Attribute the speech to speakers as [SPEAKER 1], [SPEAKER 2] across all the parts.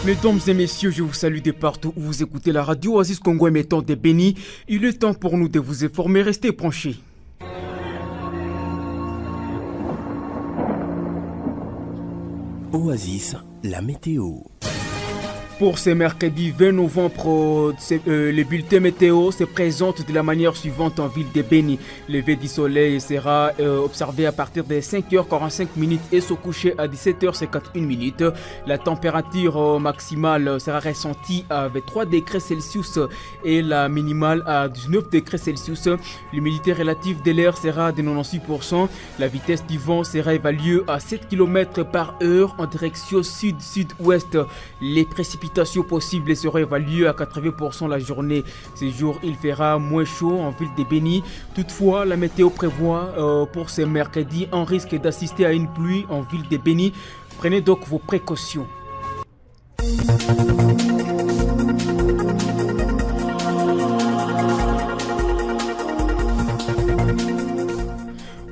[SPEAKER 1] Mesdames et messieurs, je vous salue de partout où vous écoutez la radio Oasis Congo émettant des bénis. Il est temps pour nous de vous informer, restez branchés.
[SPEAKER 2] Oasis, la météo.
[SPEAKER 1] Pour ce mercredi 20 novembre, le bulletin météo se présente de la manière suivante en ville de Beni. Le lever du soleil sera observé à partir de 5h45 et se coucher à 17h51. La température maximale sera ressentie à 23 degrés Celsius et la minimale à 19 degrés Celsius. L'humidité relative de l'air sera de 96%. La vitesse du vent sera évaluée à 7 km par heure en direction sud-sud-ouest. Les précipitations possibles seront évaluées à 80% la journée. Ce jour, il fera moins chaud en ville de Beni. Toutefois, la météo prévoit pour ce mercredi un risque d'assister à une pluie en ville de Beni. Prenez donc vos précautions.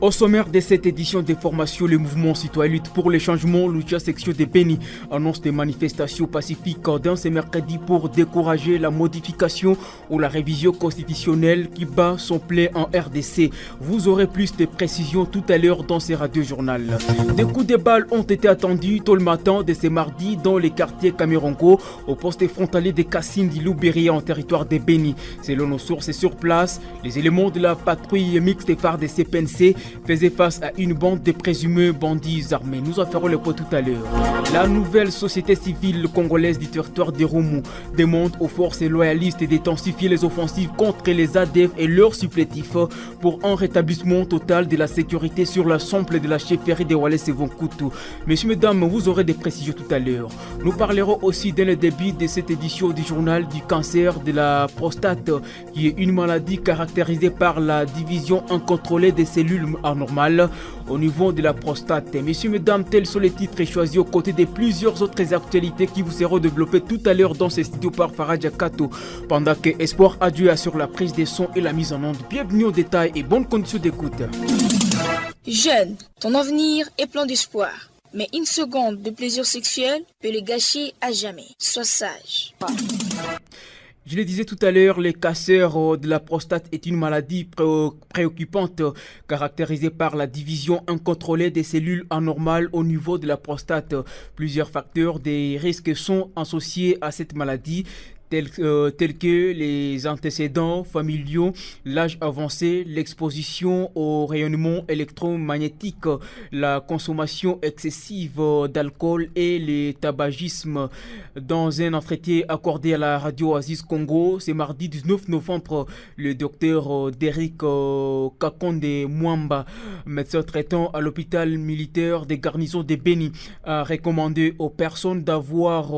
[SPEAKER 1] Au sommaire de cette édition des formations, le mouvement citoyen lutte pour les changements, l'Oucha section de Beni annonce des manifestations pacifiques dans ce mercredi pour décourager la modification ou la révision constitutionnelle qui bat son plein en RDC. Vous aurez plus de précisions tout à l'heure dans ce radio-journal. Des coups de balles ont été attendus tôt le matin de ce mardi dans les quartiers Camerongo, au poste frontalier de Kassindi Louberia en territoire de Beni. Selon nos sources sur place, les éléments de la patrouille mixte phare de CPNC faisait face à une bande de présumés bandits armés. Nous en ferons le point tout à l'heure. La nouvelle société civile congolaise du territoire de Romou demande aux forces loyalistes d'intensifier les offensives contre les ADF et leurs supplétifs pour un rétablissement total de la sécurité sur l'ensemble de la chefferie de Wallace et Vonkutu. Messieurs, mesdames, vous aurez des précisions tout à l'heure. Nous parlerons aussi dès le début de cette édition du journal du cancer de la prostate, qui est une maladie caractérisée par la division incontrôlée des cellules anormales au niveau de la prostate. Messieurs, mesdames, tels sont les titres choisis aux côtés de plusieurs autres actualités qui vous seront développées tout à l'heure dans ce studio par Faradja Kato. Pendant que Espoir Adieu assure la prise des sons et la mise en onde. Bienvenue aux détails et bonnes conditions d'écoute.
[SPEAKER 3] Jeune, ton avenir est plein d'espoir. Mais une seconde de plaisir sexuel peut le gâcher à jamais. Sois sage.
[SPEAKER 1] Je le disais tout à l'heure, le cancer de la prostate est une maladie préoccupante caractérisée par la division incontrôlée des cellules anormales au niveau de la prostate. Plusieurs facteurs des risques sont associés à cette maladie, tels que les antécédents familiaux, l'âge avancé, l'exposition au rayonnement électromagnétique, la consommation excessive d'alcool et le tabagisme. Dans un entretien accordé à la radio Oasis Congo, c'est mardi 19 novembre, le docteur Derrick Kakonde Mwamba, médecin traitant à l'hôpital militaire des garnisons de Beni, a recommandé aux personnes d'avoir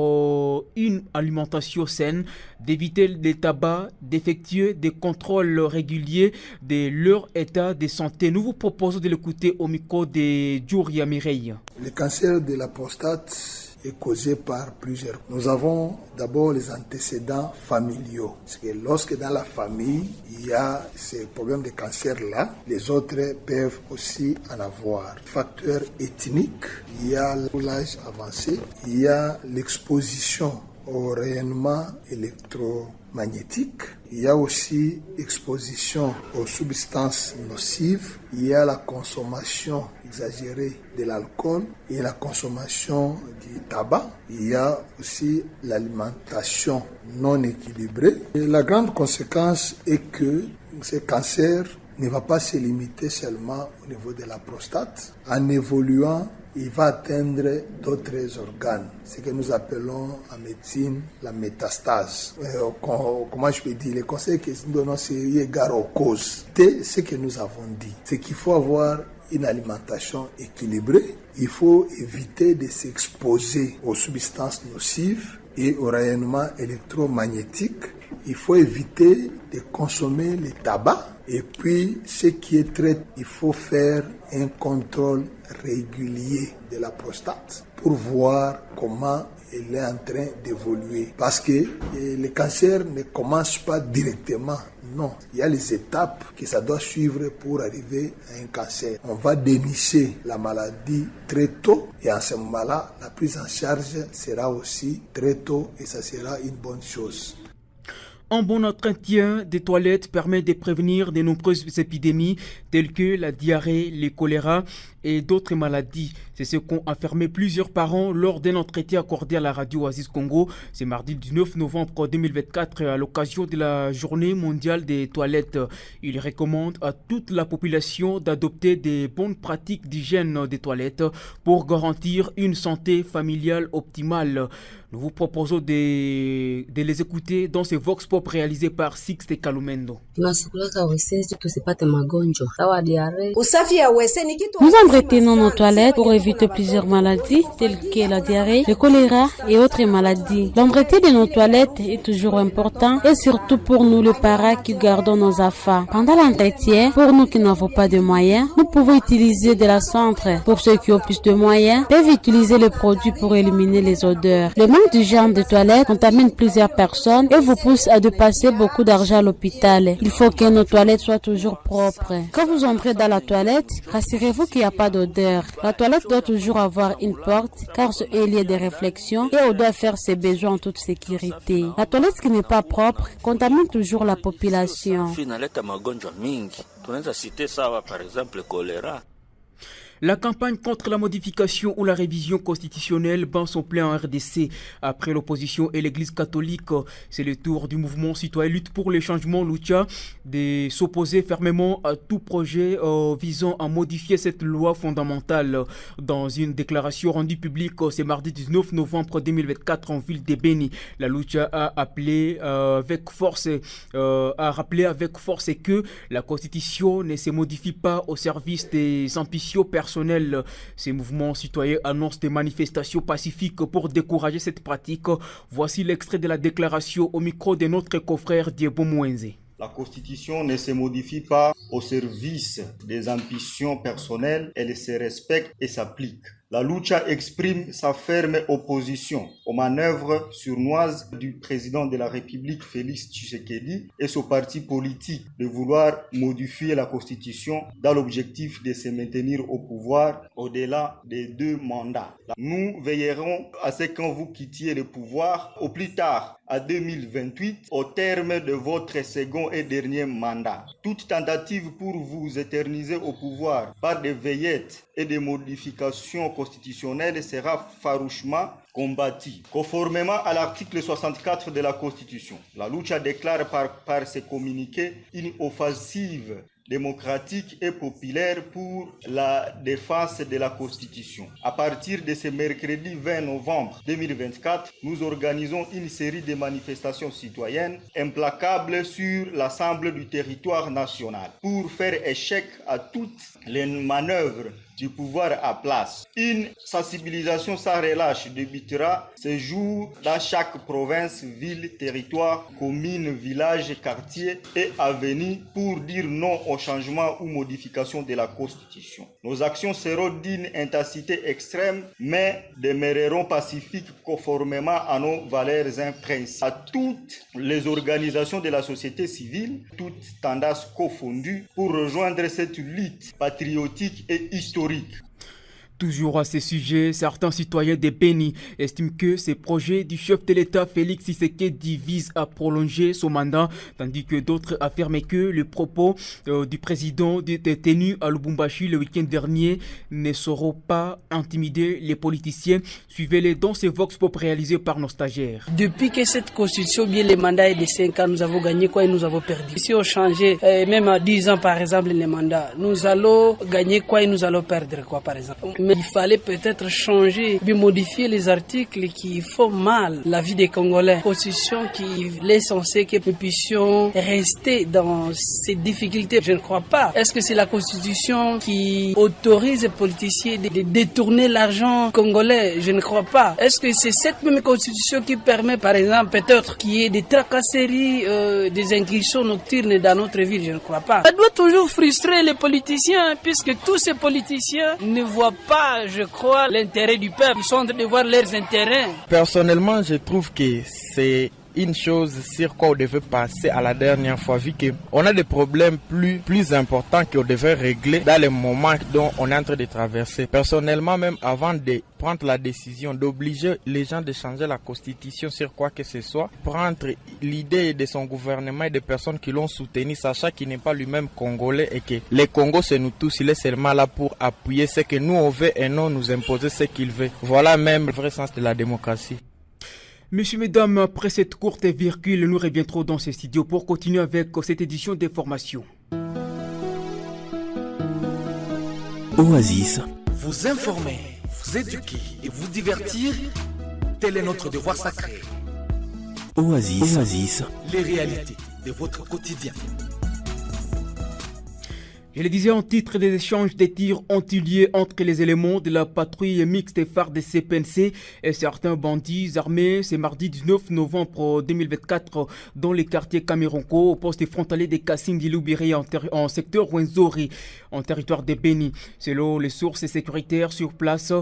[SPEAKER 1] une alimentation saine, d'éviter le tabac, d'effectuer des contrôles réguliers de leur état de santé. Nous vous proposons de l'écouter au micro de Djouria Mireille.
[SPEAKER 4] Le cancer de la prostate est causé par plusieurs. Nous avons d'abord les antécédents familiaux. Parce que lorsque dans la famille, il y a ces problèmes de cancer-là, les autres peuvent aussi en avoir. Facteurs ethniques, il y a l'âge avancé, il y a l'exposition au rayonnement électromagnétique. Il y a aussi exposition aux substances nocives. Il y a la consommation exagérée de l'alcool et la consommation du tabac. Il y a aussi l'alimentation non équilibrée. Et la grande conséquence est que ce cancer ne va pas se limiter seulement au niveau de la prostate. En évoluant, il va atteindre d'autres organes, ce que nous appelons en médecine la métastase. Comment je peux dire, les conseils que nous donnons, c'est égard aux causes de ce que nous avons dit. C'est qu'il faut avoir une alimentation équilibrée, il faut éviter de s'exposer aux substances nocives et au rayonnement électromagnétique. Il faut éviter de consommer le tabac. Et puis, ce qui est très, il faut faire un contrôle régulier de la prostate pour voir comment elle est en train d'évoluer. Parce que le cancer ne commence pas directement. Non, il y a les étapes que ça doit suivre pour arriver à un cancer. On va dénicher la maladie très tôt et en ce moment-là, la prise en charge sera aussi très tôt et ça sera une bonne chose.
[SPEAKER 1] Un bon entretien des toilettes permet de prévenir de nombreuses épidémies telles que la diarrhée, le choléra et d'autres maladies. C'est ce qu'ont affirmé plusieurs parents lors d'un entretien accordé à la radio Oasis Congo. C'est mardi 19 novembre 2024 à l'occasion de la journée mondiale des toilettes. Il recommande à toute la population d'adopter des bonnes pratiques d'hygiène des toilettes pour garantir une santé familiale optimale. Nous vous proposons de les écouter dans ces Vox Pop réalisés par Sixte Kalumendo.
[SPEAKER 2] Nous entretenons nos toilettes pour éviter plusieurs maladies telles que la diarrhée, le choléra et autres maladies. L'entretien de nos toilettes est toujours important et surtout pour nous les parents qui gardons nos affaires. Pendant l'entretien, pour nous qui n'avons pas de moyens, nous pouvons utiliser de la cendre. Pour ceux qui ont plus de moyens, peuvent utiliser les produits pour éliminer les odeurs. Le manque du genre de toilettes contamine plusieurs personnes et vous pousse à dépasser beaucoup d'argent à l'hôpital. Il faut que nos toilettes soient toujours propres. Quand vous entrez dans la toilette, rassurez-vous qu'il n'y a pas d'odeur. La toilette doit toujours avoir une porte car c'est un lieu de réflexion et on doit faire ses besoins en toute sécurité. La toilette qui n'est pas propre contamine toujours la population.
[SPEAKER 1] La campagne contre la modification ou la révision constitutionnelle bat son plein en RDC. Après l'opposition et l'église catholique, c'est le tour du mouvement citoyen Lutte pour les changements Lucha de s'opposer fermement à tout projet visant à modifier cette loi fondamentale. Dans une déclaration rendue publique ce mardi 19 novembre 2024 en ville de Beni, la Lucha a rappelé avec force que la constitution ne se modifie pas au service des ambitions personnelles. Ces mouvements citoyens annoncent des manifestations pacifiques pour décourager cette pratique. Voici l'extrait de la déclaration au micro de notre confrère Diebo Mouenze.
[SPEAKER 5] La Constitution ne se modifie pas au service des ambitions personnelles, elle se respecte et s'applique. La Lucha exprime sa ferme opposition aux manœuvres sournoises du président de la République Félix Tshisekedi et son parti politique de vouloir modifier la Constitution dans l'objectif de se maintenir au pouvoir au-delà des 2 mandats. Nous veillerons à ce que quand vous quittiez le pouvoir, au plus tard à 2028, au terme de votre second et dernier mandat. Toute tentative pour vous éterniser au pouvoir par des veillettes et des modifications constitutionnelles sera farouchement combattu. Conformément à l'article 64 de la Constitution, la Lucha déclare par ses communiqués une offensive démocratique et populaire pour la défense de la Constitution. À partir de ce mercredi 20 novembre 2024, nous organisons une série de manifestations citoyennes implacables sur l'ensemble du territoire national pour faire échec à toutes les manœuvres du pouvoir à place. Une sensibilisation sans relâche débutera ce jour dans chaque province, ville, territoire, commune, village, quartier et avenue pour dire non au changement ou modification de la Constitution. Nos actions seront d'une intensité extrême, mais demeureront pacifiques conformément à nos valeurs imprincipielles. À toutes les organisations de la société civile, toutes tendances confondues, pour rejoindre cette lutte patriotique et historique.
[SPEAKER 1] Toujours à ce sujet, certains citoyens de Beni estiment que ces projets du chef de l'État Félix Tshisekedi visent à prolonger son mandat, tandis que d'autres affirment que les propos du président détenu à Lubumbashi le week-end dernier ne sauront pas intimider les politiciens. Suivez-les dans ces Vox Pop réalisés par nos stagiaires.
[SPEAKER 6] Depuis que cette constitution, bien les mandats est de 5 ans, nous avons gagné quoi et nous avons perdu. Si on changeait même à 10 ans par exemple les mandats, nous allons gagner quoi et nous allons perdre quoi par exemple. Mais il fallait peut-être changer, puis modifier les articles qui font mal la vie des Congolais. Constitution qui est censée que nous puissions rester dans ces difficultés. Je ne crois pas. Est-ce que c'est la Constitution qui autorise les politiciens de détourner l'argent congolais? Je ne crois pas. Est-ce que c'est cette même Constitution qui permet, par exemple, peut-être qu'il y ait des tracasseries, des incursions nocturnes dans notre ville? Je ne crois pas. Ça doit toujours frustrer les politiciens, puisque tous ces politiciens ne voient pas, je crois, l'intérêt du peuple. Ils sont en train de voir leurs intérêts.
[SPEAKER 7] Personnellement, je trouve que c'est une chose sur quoi on devait passer à la dernière fois, vu qu'on a des problèmes plus importants qu'on devait régler dans les moments dont on est en train de traverser. Personnellement, même avant de prendre la décision d'obliger les gens de changer la constitution sur quoi que ce soit, prendre l'idée de son gouvernement et des personnes qui l'ont soutenu, sachant qu'il n'est pas lui-même congolais et que les Congos c'est nous tous, il est seulement là pour appuyer ce que nous on veut et non nous imposer ce qu'il veut. Voilà même le vrai sens de la démocratie.
[SPEAKER 1] Messieurs, mesdames, après cette courte virgule, nous reviendrons dans ces studios pour continuer avec cette édition d'information.
[SPEAKER 8] Oasis. Vous informer, vous éduquer et vous divertir, tel est notre devoir sacré. Oasis. Les réalités de votre quotidien.
[SPEAKER 1] Je le disais en titre, des échanges de tirs ont eu lieu entre les éléments de la patrouille mixte FARDC PNC et certains bandits armés. C'est mardi 19 novembre 2024 dans les quartiers Kamironko, au poste frontalier de Kasindi-Lubiri en secteur Rwenzori, en territoire de Beni. Selon les sources sécuritaires sur place,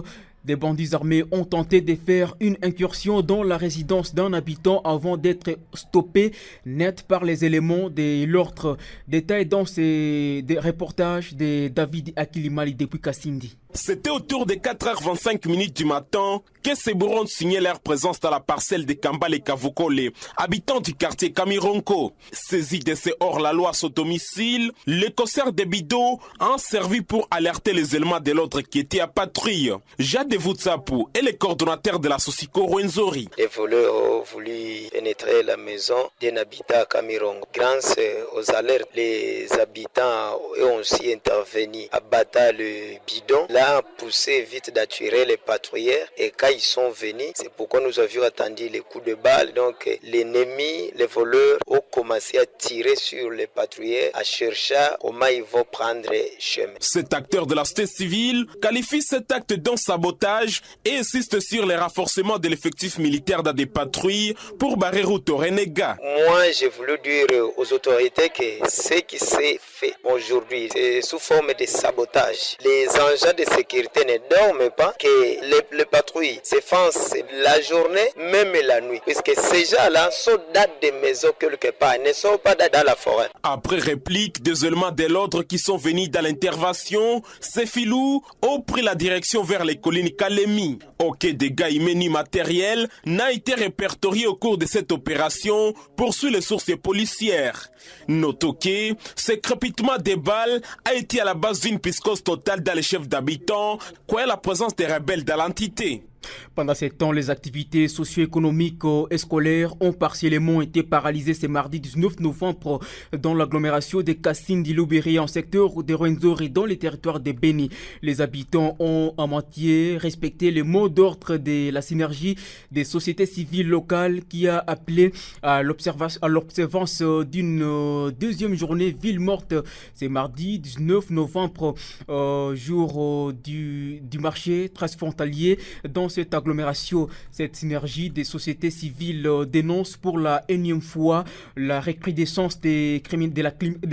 [SPEAKER 1] des bandits armés ont tenté de faire une incursion dans la résidence d'un habitant avant d'être stoppés net par les éléments de l'ordre. Détail dans ces reportages de David Akilimali depuis Kasindi.
[SPEAKER 9] C'était autour de 4h25 du matin que ces bourrons signaient leur présence dans la parcelle de Kambale Kavukole, habitants du quartier Kamironko. Saisis de ces hors-la-loi à son domicile, les corsaires de Bido ont servi pour alerter les éléments de l'ordre qui étaient à patrouille. Jade Vutsapu est le coordonnateur de la Sosiko Rwenzori.
[SPEAKER 10] Les voleurs ont voulu pénétrer la maison d'un habitant à Kamironko. Grâce aux alertes, les habitants ont aussi intervenu à battre le bidon. Là, a poussé vite d'attirer les patrouilleurs et quand ils sont venus, c'est pourquoi nous avions attendu les coups de balle. Donc l'ennemi, les voleurs ont commencé à tirer sur les patrouilleurs, à chercher comment ils vont prendre chemin.
[SPEAKER 9] Cet acteur de la société civile qualifie cet acte d'un sabotage et insiste sur les renforcements de l'effectif militaire dans des patrouilles pour barrer route au renégat.
[SPEAKER 10] Moi, j'ai voulu dire aux autorités que ce qui s'est fait aujourd'hui, c'est sous forme de sabotage. Les agents de sécurité ne dorment pas, que les patrouilles s'effancent la journée, même la nuit, puisque ces gens-là sont dans des maisons quelque part, ne sont pas dans la forêt.
[SPEAKER 9] Après réplique des éléments de l'ordre qui sont venus dans l'intervention, ces filous ont pris la direction vers les collines Kalemi. Aucun dégât immédiat matériel n'a été répertorié au cours de cette opération, poursuit les sources policières. Notons que ce crépitement des balles a été à la base d'une psychose totale dans les chefs d'habitants, quoi la présence des rebelles dans l'entité.
[SPEAKER 1] Pendant ce temps, les activités socio-économiques et scolaires ont partiellement été paralysées ce mardi 19 novembre dans l'agglomération de Kasindi-Lubiri en secteur de Rwenzori dans les territoires de Beni. Les habitants ont à moitié respecté le mot d'ordre de la synergie des sociétés civiles locales qui a appelé à l'observance d'une deuxième journée ville morte. C'est mardi 19 novembre, jour du marché transfrontalier dans cette agglomération. Cette synergie des sociétés civiles dénonce pour la énième fois la recrudescence de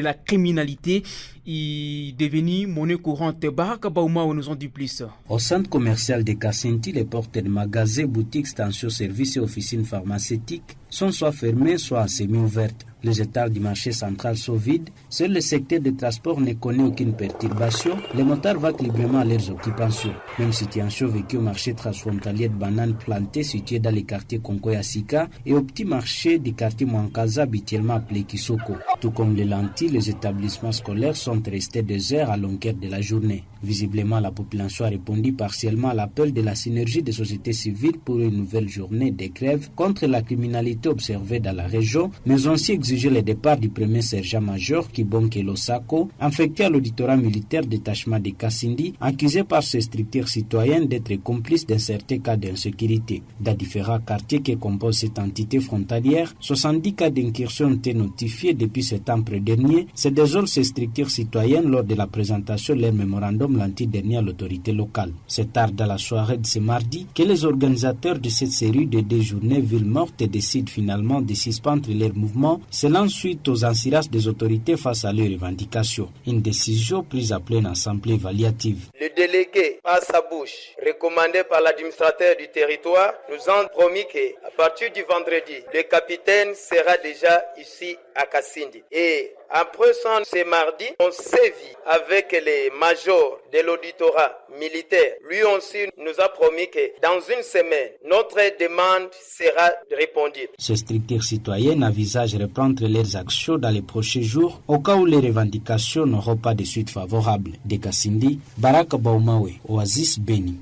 [SPEAKER 1] la criminalité est devenue monnaie courante. Baraka Bauma nous en dit plus.
[SPEAKER 11] Au centre commercial de Kasindi, les portes de magasins, boutiques, stations, services et officines pharmaceutiques sont soit fermées, soit semi-ouvertes. Les étals du marché central sont vides. Seul le secteur des transports ne connaît aucune perturbation. Les motards vont librement à leurs occupations. Même situation vécue au marché transfrontalier de bananes plantées situé dans les quartiers Konkoya-Sika et au petit marché du quartier Mwankaza, habituellement appelé Kisoko. Tout comme les lentilles, les établissements scolaires sont restés déserts à longueur de la journée. Visiblement, la population a répondu partiellement à l'appel de la synergie des sociétés civiles pour une nouvelle journée de grève contre la criminalité observée dans la région, mais aussi exigé le départ du premier sergent-major Kibonke Losako, affecté à l'auditorat militaire détachement de Kassindi, accusé par ses structures citoyennes d'être complice d'un certain cas d'insécurité. Dans différents quartiers qui composent cette entité frontalière, 70 cas d'incursion ont été notifiés depuis septembre dernier. C'est désolé ces structures citoyennes lors de la présentation de leur mémorandum l'année dernière à l'autorité locale. C'est tard dans la soirée de ce mardi que les organisateurs de cette série de 2 journées villes mortes décident finalement de suspendre leur mouvement, selon suite aux incidences des autorités face à leurs revendications. Une décision prise après une assemblée évaluative.
[SPEAKER 10] Le délégué par sa bouche, recommandé par l'administrateur du territoire, nous ont promis qu'à partir du vendredi, le capitaine sera déjà ici à Kassindi. Et après ce mardi, on sévit avec les majors de l'auditorat militaire. Lui aussi nous a promis que dans une semaine, notre demande sera répondue.
[SPEAKER 11] Ces structures citoyennes envisagent reprendre leurs actions dans les prochains jours au cas où les revendications n'auront pas de suite favorable. De Kassindi, Baraka Baumawe, Oasis Beni.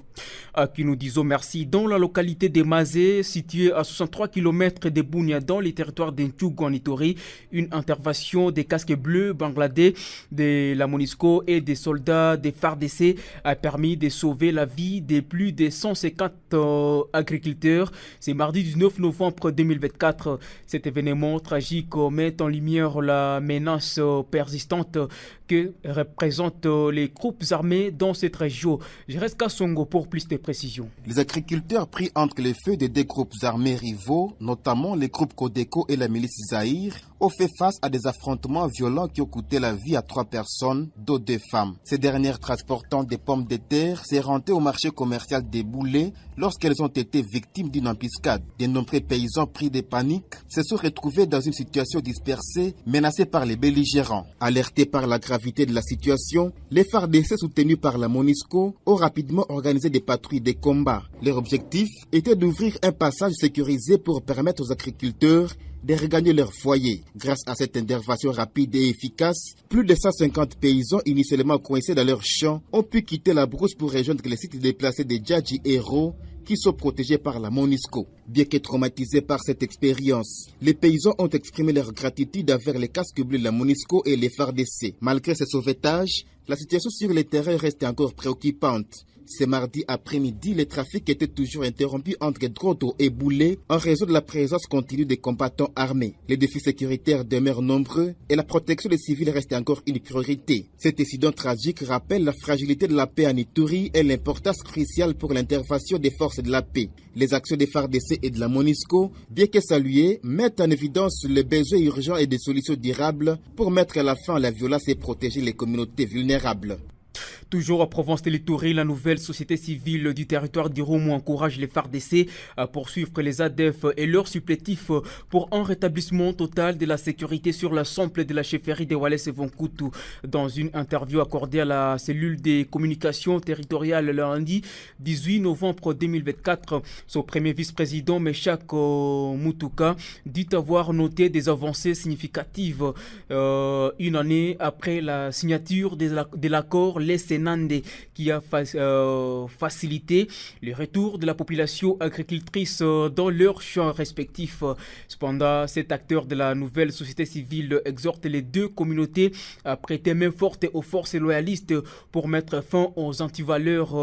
[SPEAKER 1] À qui nous disons merci. Dans la localité de Mazé, située à 63 km de Bunia, dans les territoires d'Ntchougou en Ituri, une intervention des casques bleus bangladais, de la MONUSCO et des soldats des FARDC a permis de sauver la vie de plus de 150 agriculteurs. C'est mardi 19 novembre 2024. Cet événement tragique met en lumière la menace persistante que représentent les groupes armés dans cette région. Je reste Kassongo pour plus de précisions.
[SPEAKER 12] Les agriculteurs pris entre les feux de 2 groupes armés rivaux, notamment les groupes Codeco et la milice Zahir, ont fait face à des affrontements violents qui ont coûté la vie à 3 personnes, dont 2 femmes. Ces dernières transportant des pommes de terre s'est rentrées au marché commercial des Boulets lorsqu'elles ont été victimes d'une embuscade. De nombreux paysans pris de panique se sont retrouvés dans une situation dispersée, menacés par les belligérants. Alertés par la gravité de la situation, les FARDC soutenus par la MONUSCO ont rapidement organisé des patrouilles de combat. Leur objectif était d'ouvrir un passage sécurisé pour permettre aux agriculteurs de regagner leur foyer. Grâce à cette intervention rapide et efficace, plus de 150 paysans initialement coincés dans leurs champs ont pu quitter la brousse pour rejoindre les sites déplacés de Djadji Héros qui sont protégés par la MONUSCO. Bien que traumatisés par cette expérience, les paysans ont exprimé leur gratitude envers les casques bleus de la MONUSCO et les FARDC. Malgré ce sauvetage, la situation sur le terrain reste encore préoccupante. Ce mardi après-midi, le trafic était toujours interrompu entre Droto et Boulé en raison de la présence continue des combattants armés. Les défis sécuritaires demeurent nombreux et la protection des civils reste encore une priorité. Cet incident tragique rappelle la fragilité de la paix en Ituri et l'importance cruciale pour l'intervention des forces de la paix. Les actions des FARDC et de la MONUSCO, bien que saluées, mettent en évidence les besoins urgents et des solutions durables pour mettre à la fin à la violence et protéger les communautés vulnérables.
[SPEAKER 1] Toujours à Provence de l'Ituri, la nouvelle société civile du territoire d'Iromo encourage les FARDC à poursuivre les ADF et leurs supplétifs pour un rétablissement total de la sécurité sur l'ensemble de la chefferie de Wallace et Vonkutu. Dans une interview accordée à la cellule des communications territoriales le lundi 18 novembre 2024, son premier vice-président Meshak Mutuka dit avoir noté des avancées significatives une année après la signature de l'accord Nande qui a facilité le retour de la population agricultrice dans leurs champs respectifs. Cependant, cet acteur de la nouvelle société civile exhorte les 2 communautés à prêter main forte aux forces loyalistes pour mettre fin aux antivaleurs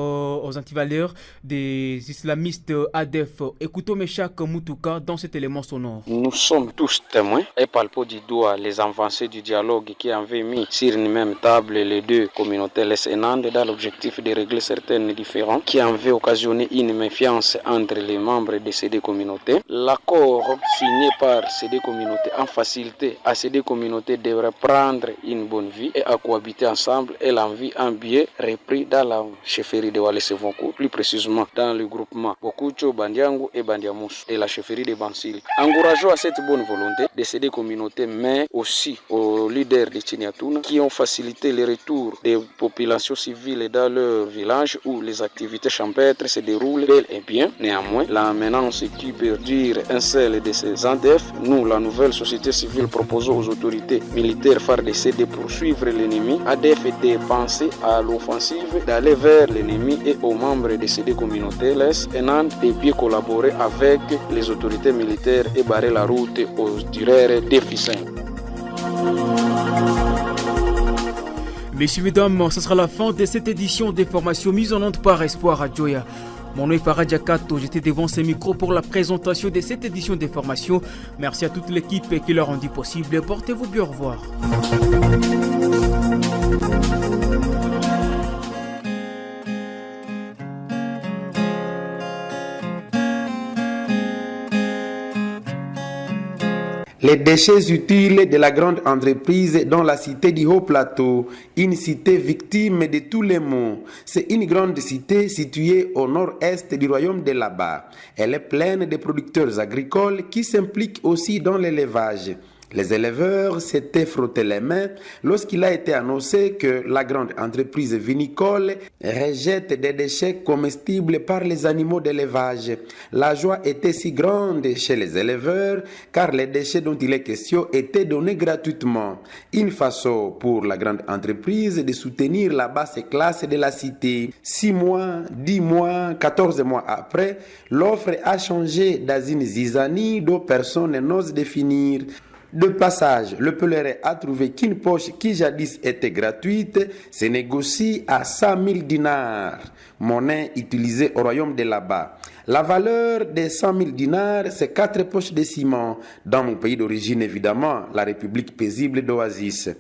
[SPEAKER 1] des islamistes ADF. Écoutons Meshak Mutuka dans cet élément sonore.
[SPEAKER 13] Nous sommes tous témoins et palpons du doigt les avancées du dialogue qui avaient mis sur une même table les 2 communautés dans l'objectif de régler certaines différends qui avaient occasionné une méfiance entre les membres de ces 2 communautés. L'accord signé par ces 2 communautés a facilité à ces 2 communautés de reprendre une bonne vie et à cohabiter ensemble et l'envie un biais repris dans la chefferie de Wallace Vonkutu, plus précisément dans le groupement Bokucho, Bandiangu et Bandiamoussou et la chefferie de Bansili. Encourageons à cette bonne volonté de ces 2 communautés, mais aussi aux leaders de Chinyatuna qui ont facilité le retour des populations civiles dans leur village où les activités champêtres se déroulent bel et bien. Néanmoins, la menace qui perdure un seul de ces ADF, nous, la nouvelle société civile, proposons aux autorités militaires FARDC de poursuivre l'ennemi ADF et de penser à l'offensive, d'aller vers l'ennemi et aux membres de ces 2 communautés, laisse Enand de bien collaborer avec les autorités militaires et barrer la route aux tireurs déficients.
[SPEAKER 1] Messieurs, mesdames, ce sera la fin de cette édition des formations mises en onde par Espoir à Joya. Mon nom est Farah Diakato, j'étais devant ces micros pour la présentation de cette édition des formations. Merci à toute l'équipe qui l'a rendu possible. Portez-vous bien, au revoir.
[SPEAKER 14] Les déchets utiles de la grande entreprise dans la cité du Haut-Plateau, une cité victime de tous les maux. C'est une grande cité située au nord-est du royaume de Laba. Elle est pleine de producteurs agricoles qui s'impliquent aussi dans l'élevage. Les éleveurs s'étaient frottés les mains lorsqu'il a été annoncé que la grande entreprise vinicole rejette des déchets comestibles par les animaux d'élevage. La joie était si grande chez les éleveurs car les déchets dont il est question étaient donnés gratuitement. Une façon pour la grande entreprise de soutenir la basse classe de la cité. 6 mois, 10 mois, 14 mois après, l'offre a changé dans une zizanie dont personne n'ose définir. De passage, le pèlerin a trouvé qu'une poche qui jadis était gratuite se négocie à 100 000 dinars, monnaie utilisée au royaume de Laba. La valeur des 100 000 dinars, c'est 4 poches de ciment, dans mon pays d'origine évidemment, la République paisible d'Oasis.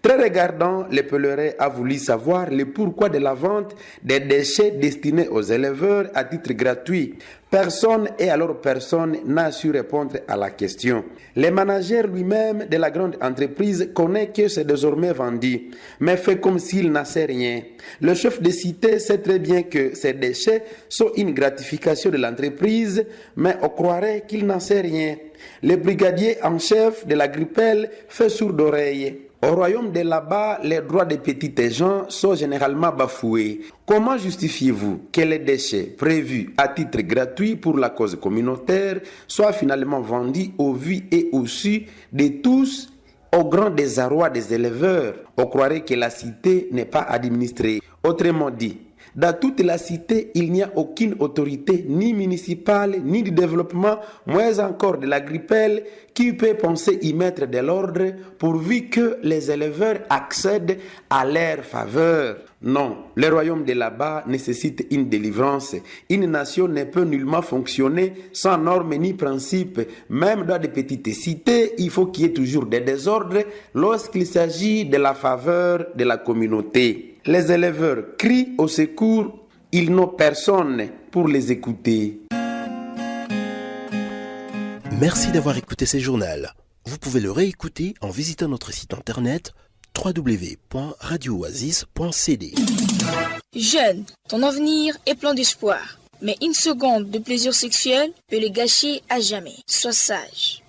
[SPEAKER 14] Très regardant, le pèlerin a voulu savoir le pourquoi de la vente des déchets destinés aux éleveurs à titre gratuit. Personne et alors personne n'a su répondre à la question. Le manager lui-même de la grande entreprise connaît que c'est désormais vendu, mais fait comme s'il n'en sait rien. Le chef de cité sait très bien que ces déchets sont une gratification de l'entreprise, mais on croirait qu'il n'en sait rien. Le brigadier en chef de la Grippelle fait sourde oreille. Au royaume de Laba, les droits des petites gens sont généralement bafoués. Comment justifiez-vous que les déchets prévus à titre gratuit pour la cause communautaire soient finalement vendus au vu et au su de tous, au grand désarroi des éleveurs? On croirait que la cité n'est pas administrée. Autrement dit, dans toute la cité, il n'y a aucune autorité, ni municipale, ni de développement, moins encore de la Grippelle, qui peut penser y mettre de l'ordre pourvu que les éleveurs accèdent à leur faveur. Non, le royaume de Laba nécessite une délivrance. Une nation ne peut nullement fonctionner sans normes ni principes. Même dans de petites cités, il faut qu'il y ait toujours des désordres lorsqu'il s'agit de la faveur de la communauté. Les éleveurs crient au secours, ils n'ont personne pour les écouter.
[SPEAKER 15] Merci d'avoir écouté ce journal. Vous pouvez le réécouter en visitant notre site internet www.radiooasis.cd.
[SPEAKER 3] Jeune, ton avenir est plein d'espoir. Mais une seconde de plaisir sexuel peut le gâcher à jamais. Sois sage.